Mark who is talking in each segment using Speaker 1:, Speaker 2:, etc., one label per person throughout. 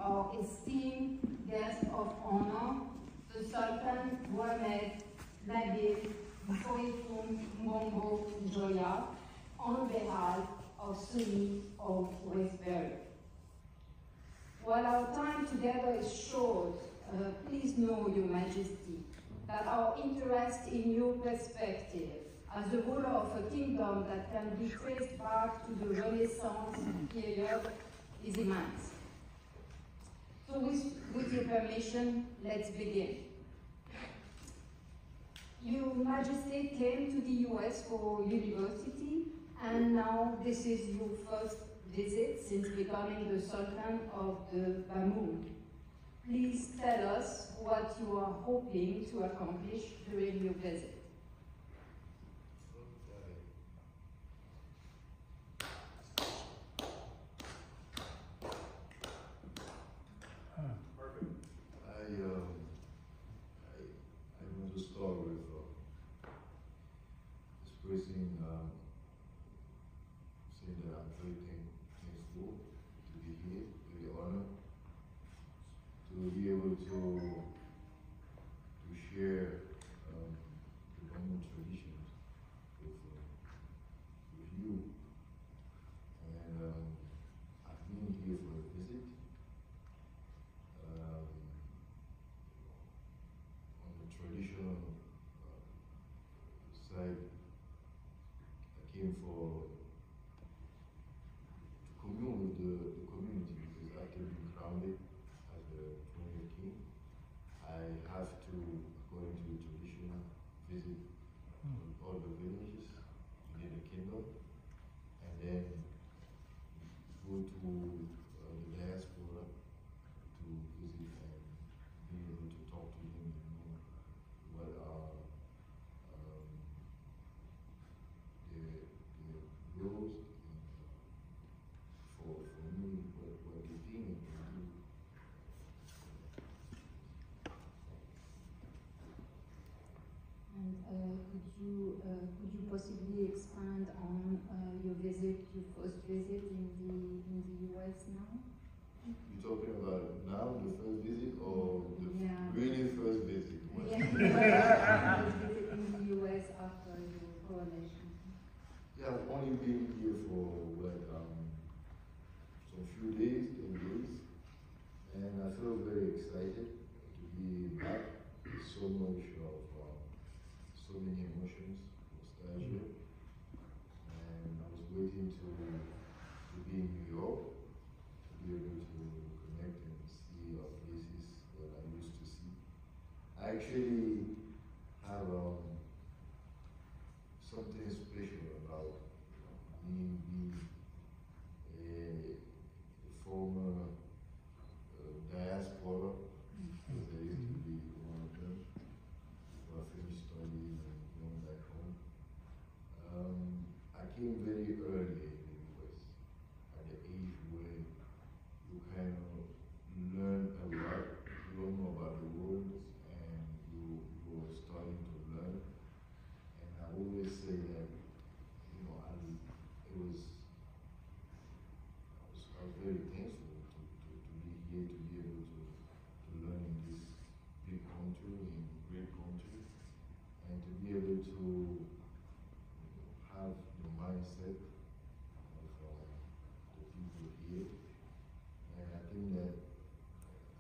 Speaker 1: our esteemed guest of honor, the Sultan Mohammed Nabil Mbongo Joya, on behalf of Sunni of Westbury. While our time together is short, please know, Your Majesty, that our interest in your perspective as the ruler of a kingdom that can be traced back to the Renaissance period is immense. So with your permission, let's begin. Your Majesty came to the US for university, and now this is your first visit since becoming the Sultan of the Bamoun. Please tell us what you are hoping to accomplish during your visit.
Speaker 2: I want to start with expressing saying that I'm very thankful to be here, very honored to be able to share the Bamoun traditions with you. And I've been here for a visit. On the traditional side, I came to commune with the community, because after being crowned as the 20th king, I have to, according to the tradition, visit all the villages within the kingdom, and then go to the diaspora to visit and be able to talk to them and know what are the rules for me, what they think and do.
Speaker 1: And could you possibly expand on your first visit in the US now?
Speaker 2: You're talking about now, the first visit, or the really first visit?
Speaker 1: Yeah, first visit in the US after your coronation.
Speaker 2: Yeah, I've only been here for some few days, 10 days, and I feel very excited to be back. So much of so many emotions, nostalgia, and I was waiting to be in New York, to be able to connect and see places that I used to see. I actually have something special about me being a former diaspora, because I used to be one of them. I finished studying and going back home. I came very early in the US, at the age where you kind of learn a lot. You don't know about the world, and you are starting to learn. And I always say that, I was very thankful to be here, to be able to learn in this big country, in great country, and to be able to have the mindset of the people here. And I think that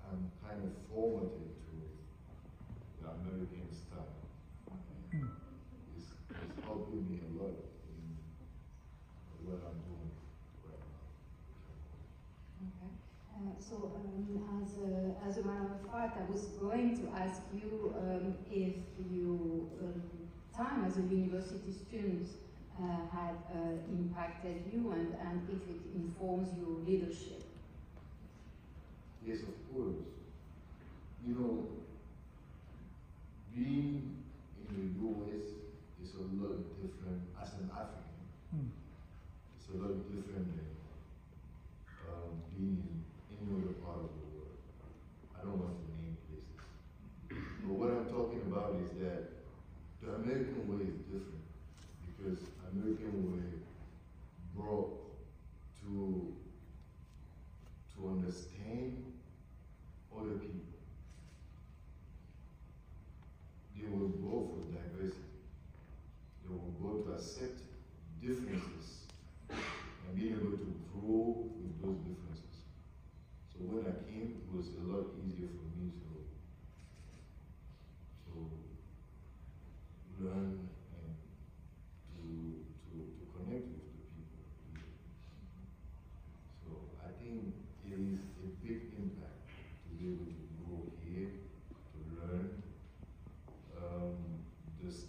Speaker 2: I'm kind of formative to the American style. It's helping me a lot in what I'm doing right now.
Speaker 1: Okay. So as a matter of fact, I was going to ask you if your time as a university student had impacted you, and if it informs your leadership.
Speaker 2: Yes, of course. Being in the US is a lot different as an African. It's a lot different than being in any other part of the world. I don't want to name places. But what I'm talking about is that the American way is different, because American way brought to understand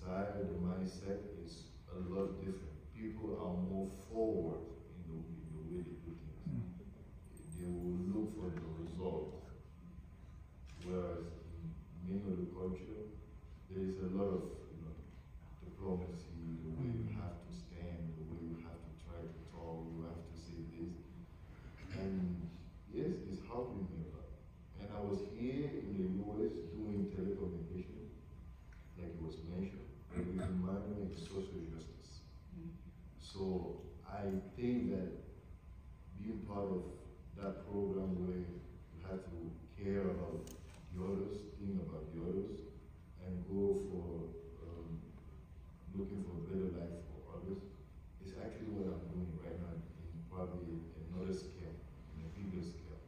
Speaker 2: desire, the mindset is a lot different. People are more forward in the way they do things. They will look for the result. Whereas in many of the culture, there is a lot of diplomacy, the way you have to stand, the way you have to try to talk, you have to say this. And yes, it's helping me a lot. And I was here in the US doing telecommunication, like it was mentioned, with a minor in social justice. So I think that being part of that program where you have to care about the others, think about the others, and go for looking for a better life for others, is actually what I'm doing right now in probably another scale, in a bigger scale.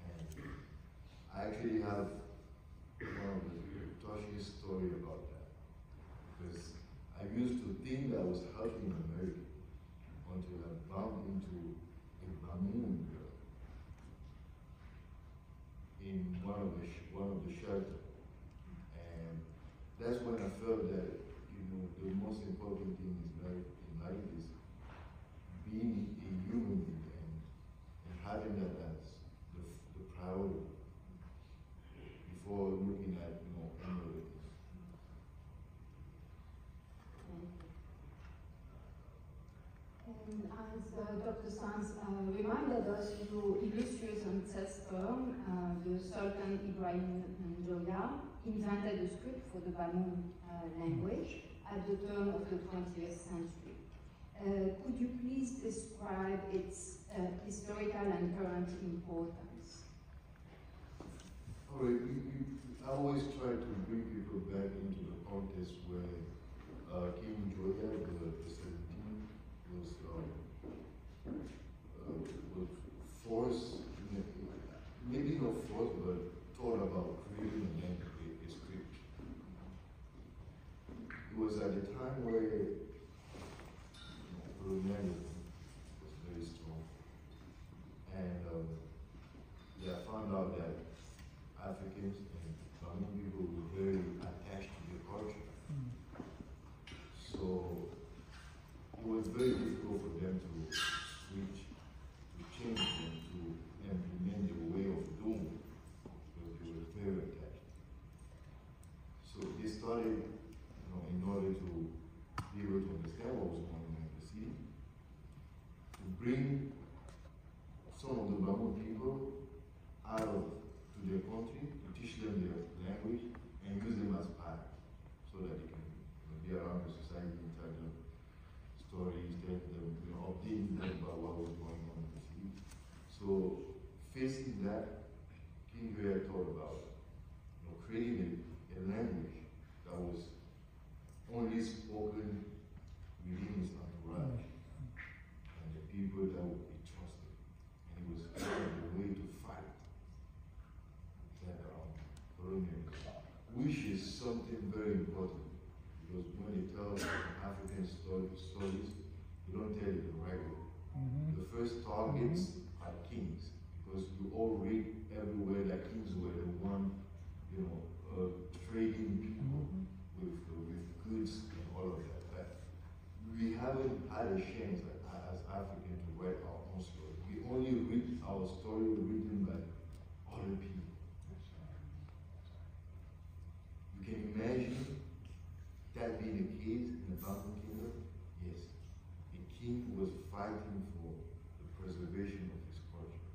Speaker 2: And I actually have one of the touchiest story about that. Because I used to think that I was helping America until I bumped into a Bamoun girl in one of the shelters. And that's when I felt that, the most important thing in life is being a human being and having that as the priority before looking at, any other things.
Speaker 1: And as Dr. Sanz reminded us, your illustrious ancestor, the Sultan Ibrahim Joya, invented a script for the Bamoun language at the turn of the 20th century. Could you please describe its historical and current importance?
Speaker 2: All right, I always try to bring people back into the context where King Joya, the 17th, was forced, maybe not forced, but thought about creating a script. It was at the time where colonialism was very strong. And I found out that Africans and Bamoun people were very attached to their culture. So it was very difficult for them to switch, to change them, to implement their way of doing, because they were very attached. So they started, in order to be able to understand what was going on in the city, to bring some of the Bamoun people out to their country, to teach them their language, and use them as spies, so that they can be around the society and tell them stories, tell them, updating them about what was going on in the city. So facing that, King Joya thought about creating a language that was only spoken within his entourage and the people that would be trusted. And it was the way to fight that colonialism, which is something very important, because when they tell African stories, they don't tell it the right way. The first targets are kings, because you all read everywhere that kings were the one, trading people with goods and all of that. But we haven't had a chance as Africans to write our own story. We only read our story written by other people. You can imagine that being the case in the Bamoun kingdom? Yes. A king was fighting for the preservation of his culture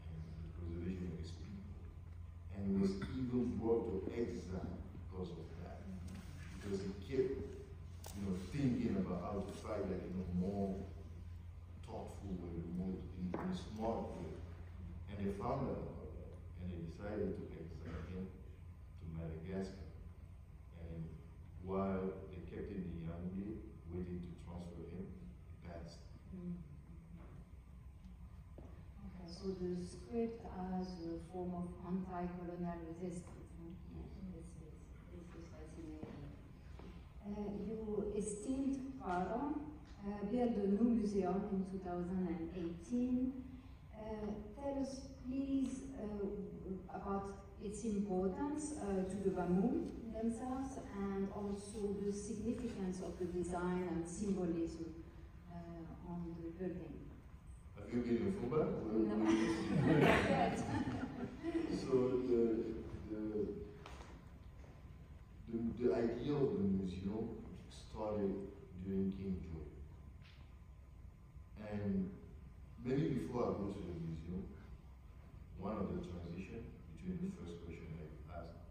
Speaker 2: and the preservation of his people. And was even brought to exile because of that. Because he kept, thinking about how to fight that in a more thoughtful way, more in a smart way. And they found out about that. And they decided to exile him to Madagascar. And while they kept him in Yaoundé, waiting to transfer him, he passed.
Speaker 1: Okay, so the script as a form of anti-colonial resistance. This is fascinating. Your esteemed father built a new museum in 2018. Tell us, please, about its importance to the Bamoun themselves, and also importance of the design and symbolism on the building.
Speaker 2: Have you been in Fuba?
Speaker 1: No, not yet.
Speaker 2: So the idea of the museum started during King Joe. And maybe before I go to the museum, one of the transition between the first question I asked